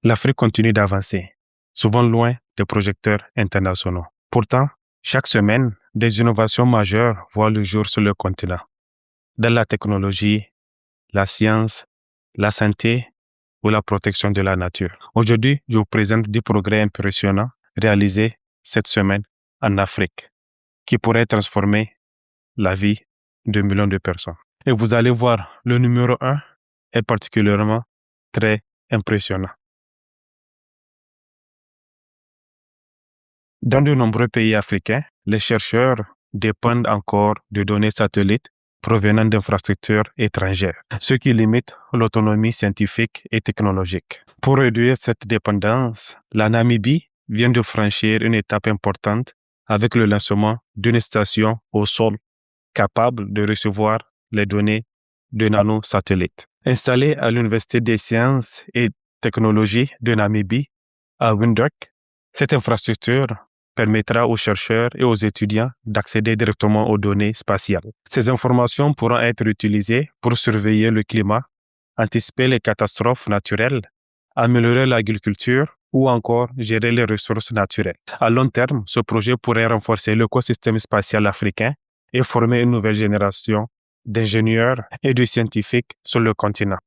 L'Afrique continue d'avancer, souvent loin des projecteurs internationaux. Pourtant, chaque semaine, des innovations majeures voient le jour sur le continent. Dans la technologie, la science, la santé ou la protection de la nature. Aujourd'hui, je vous présente des progrès impressionnants réalisés cette semaine en Afrique qui pourraient transformer la vie de millions de personnes. Et vous allez voir, le numéro 1 est particulièrement très impressionnant. Dans de nombreux pays africains, les chercheurs dépendent encore de données satellites provenant d'infrastructures étrangères, ce qui limite l'autonomie scientifique et technologique. Pour réduire cette dépendance, la Namibie vient de franchir une étape importante avec le lancement d'une station au sol capable de recevoir les données de nanosatellites. Installée à l'Université des sciences et technologies de Namibie, à Windhoek, cette infrastructure permettra aux chercheurs et aux étudiants d'accéder directement aux données spatiales. Ces informations pourront être utilisées pour surveiller le climat, anticiper les catastrophes naturelles, améliorer l'agriculture ou encore gérer les ressources naturelles. À long terme, ce projet pourrait renforcer l'écosystème spatial africain et former une nouvelle génération d'ingénieurs et de scientifiques sur le continent.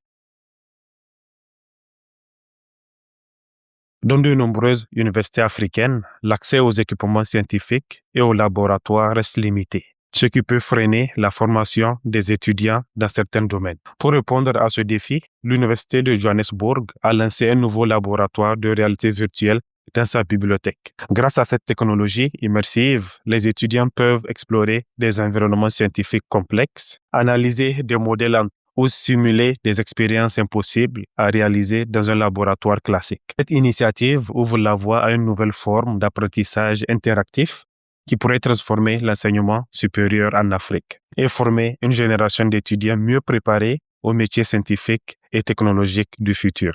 Dans de nombreuses universités africaines, l'accès aux équipements scientifiques et aux laboratoires reste limité, ce qui peut freiner la formation des étudiants dans certains domaines. Pour répondre à ce défi, l'Université de Johannesburg a lancé un nouveau laboratoire de réalité virtuelle dans sa bibliothèque. Grâce à cette technologie immersive, les étudiants peuvent explorer des environnements scientifiques complexes, analyser des modèles ou simuler des expériences impossibles à réaliser dans un laboratoire classique. Cette initiative ouvre la voie à une nouvelle forme d'apprentissage interactif qui pourrait transformer l'enseignement supérieur en Afrique et former une génération d'étudiants mieux préparés aux métiers scientifiques et technologiques du futur.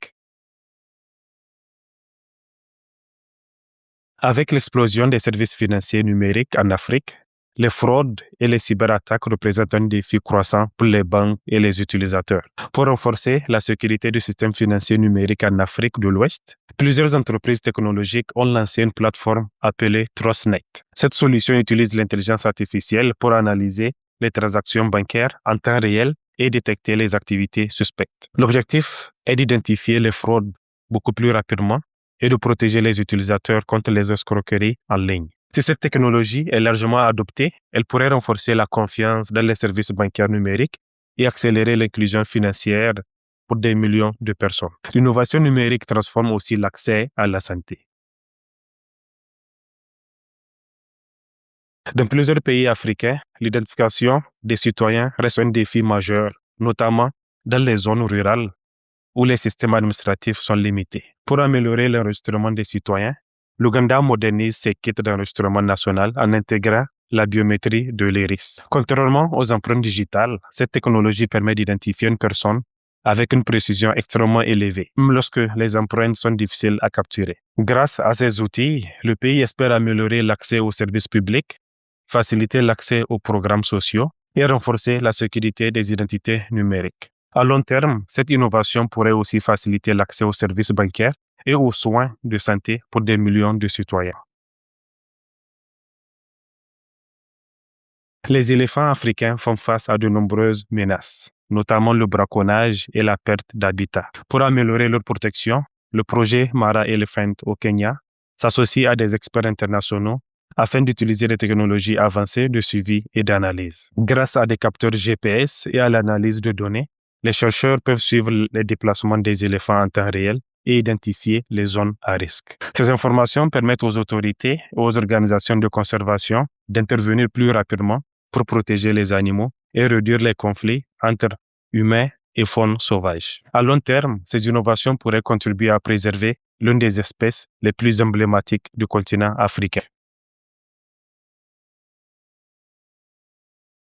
Avec l'explosion des services financiers numériques en Afrique, les fraudes et les cyberattaques représentent un défi croissant pour les banques et les utilisateurs. Pour renforcer la sécurité du système financier numérique en Afrique de l'Ouest, plusieurs entreprises technologiques ont lancé une plateforme appelée TrustNet. Cette solution utilise l'intelligence artificielle pour analyser les transactions bancaires en temps réel et détecter les activités suspectes. L'objectif est d'identifier les fraudes beaucoup plus rapidement et de protéger les utilisateurs contre les escroqueries en ligne. Si cette technologie est largement adoptée, elle pourrait renforcer la confiance dans les services bancaires numériques et accélérer l'inclusion financière pour des millions de personnes. L'innovation numérique transforme aussi l'accès à la santé. Dans plusieurs pays africains, l'identification des citoyens reste un défi majeur, notamment dans les zones rurales où les systèmes administratifs sont limités. Pour améliorer l'enregistrement des citoyens, l'Ouganda modernise ses kits d'enregistrement national en intégrant la biométrie de l'iris. Contrairement aux empreintes digitales, cette technologie permet d'identifier une personne avec une précision extrêmement élevée, même lorsque les empreintes sont difficiles à capturer. Grâce à ces outils, le pays espère améliorer l'accès aux services publics, faciliter l'accès aux programmes sociaux et renforcer la sécurité des identités numériques. À long terme, cette innovation pourrait aussi faciliter l'accès aux services bancaires et aux soins de santé pour des millions de citoyens. Les éléphants africains font face à de nombreuses menaces, notamment le braconnage et la perte d'habitat. Pour améliorer leur protection, le projet Mara Elephant au Kenya s'associe à des experts internationaux afin d'utiliser des technologies avancées de suivi et d'analyse. Grâce à des capteurs GPS et à l'analyse de données, les chercheurs peuvent suivre les déplacements des éléphants en temps réel et identifier les zones à risque. Ces informations permettent aux autorités et aux organisations de conservation d'intervenir plus rapidement pour protéger les animaux et réduire les conflits entre humains et faune sauvage. À long terme, ces innovations pourraient contribuer à préserver l'une des espèces les plus emblématiques du continent africain.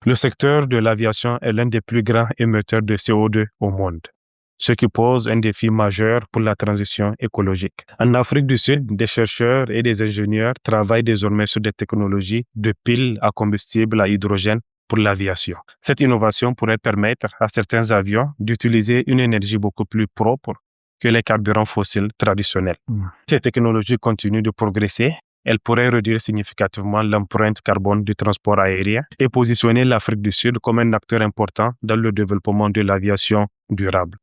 Le secteur de l'aviation est l'un des plus grands émetteurs de CO2 au monde, ce qui pose un défi majeur pour la transition écologique. En Afrique du Sud, des chercheurs et des ingénieurs travaillent désormais sur des technologies de piles à combustible à hydrogène pour l'aviation. Cette innovation pourrait permettre à certains avions d'utiliser une énergie beaucoup plus propre que les carburants fossiles traditionnels. Ces technologies continuent de progresser. Elles pourraient réduire significativement l'empreinte carbone du transport aérien et positionner l'Afrique du Sud comme un acteur important dans le développement de l'aviation durable.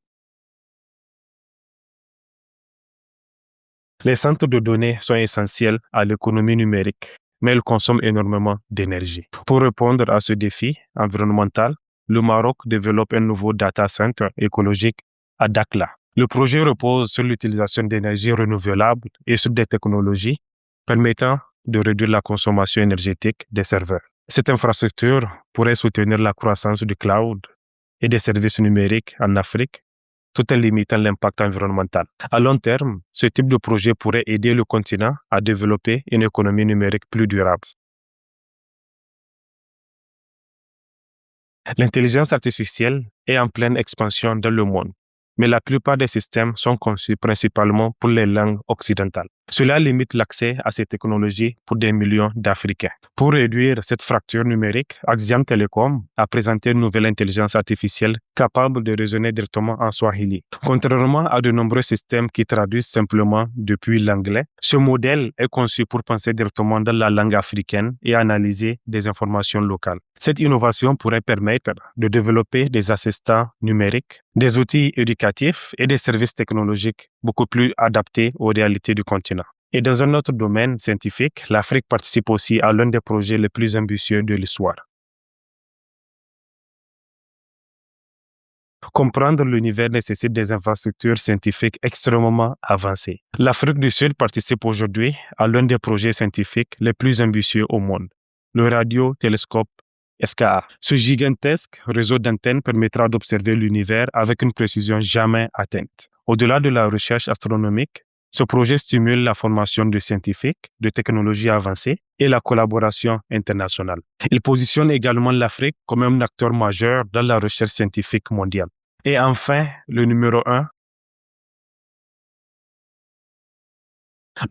Les centres de données sont essentiels à l'économie numérique, mais ils consomment énormément d'énergie. Pour répondre à ce défi environnemental, le Maroc développe un nouveau data center écologique à Dakhla. Le projet repose sur l'utilisation d'énergie renouvelable et sur des technologies permettant de réduire la consommation énergétique des serveurs. Cette infrastructure pourrait soutenir la croissance du cloud et des services numériques en Afrique, tout en limitant l'impact environnemental. À long terme, ce type de projet pourrait aider le continent à développer une économie numérique plus durable. L'intelligence artificielle est en pleine expansion dans le monde, mais la plupart des systèmes sont conçus principalement pour les langues occidentales. Cela limite l'accès à ces technologies pour des millions d'Africains. Pour réduire cette fracture numérique, Axiom Telecom a présenté une nouvelle intelligence artificielle capable de raisonner directement en Swahili. Contrairement à de nombreux systèmes qui traduisent simplement depuis l'anglais, ce modèle est conçu pour penser directement dans la langue africaine et analyser des informations locales. Cette innovation pourrait permettre de développer des assistants numériques, des outils éducatifs et des services technologiques beaucoup plus adaptés aux réalités du continent. Et dans un autre domaine scientifique, l'Afrique participe aussi à l'un des projets les plus ambitieux de l'histoire. Comprendre l'univers nécessite des infrastructures scientifiques extrêmement avancées. L'Afrique du Sud participe aujourd'hui à l'un des projets scientifiques les plus ambitieux au monde, le radiotélescope SKA. Ce gigantesque réseau d'antennes permettra d'observer l'univers avec une précision jamais atteinte. Au-delà de la recherche astronomique, ce projet stimule la formation de scientifiques, de technologies avancées et la collaboration internationale. Il positionne également l'Afrique comme un acteur majeur dans la recherche scientifique mondiale. Et enfin, le numéro 1,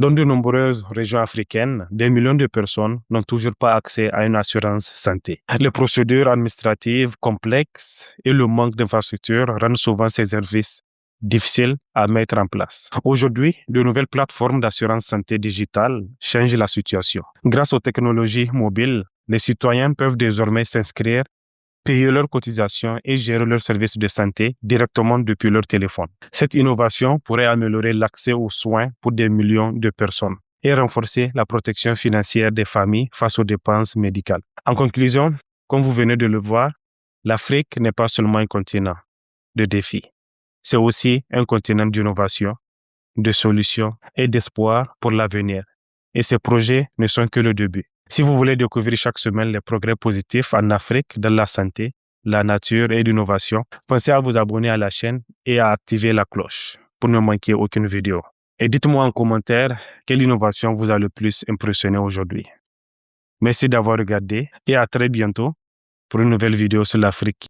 dans de nombreuses régions africaines, des millions de personnes n'ont toujours pas accès à une assurance santé. Les procédures administratives complexes et le manque d'infrastructures rendent souvent ces services difficiles à mettre en place. Aujourd'hui, de nouvelles plateformes d'assurance santé digitale changent la situation. Grâce aux technologies mobiles, les citoyens peuvent désormais s'inscrire, payer leurs cotisations et gérer leurs services de santé directement depuis leur téléphone. Cette innovation pourrait améliorer l'accès aux soins pour des millions de personnes et renforcer la protection financière des familles face aux dépenses médicales. En conclusion, comme vous venez de le voir, l'Afrique n'est pas seulement un continent de défis. C'est aussi un continent d'innovation, de solutions et d'espoir pour l'avenir. Et ces projets ne sont que le début. Si vous voulez découvrir chaque semaine les progrès positifs en Afrique dans la santé, la nature et l'innovation, pensez à vous abonner à la chaîne et à activer la cloche pour ne manquer aucune vidéo. Et dites-moi en commentaire quelle innovation vous a le plus impressionné aujourd'hui. Merci d'avoir regardé et à très bientôt pour une nouvelle vidéo sur l'Afrique.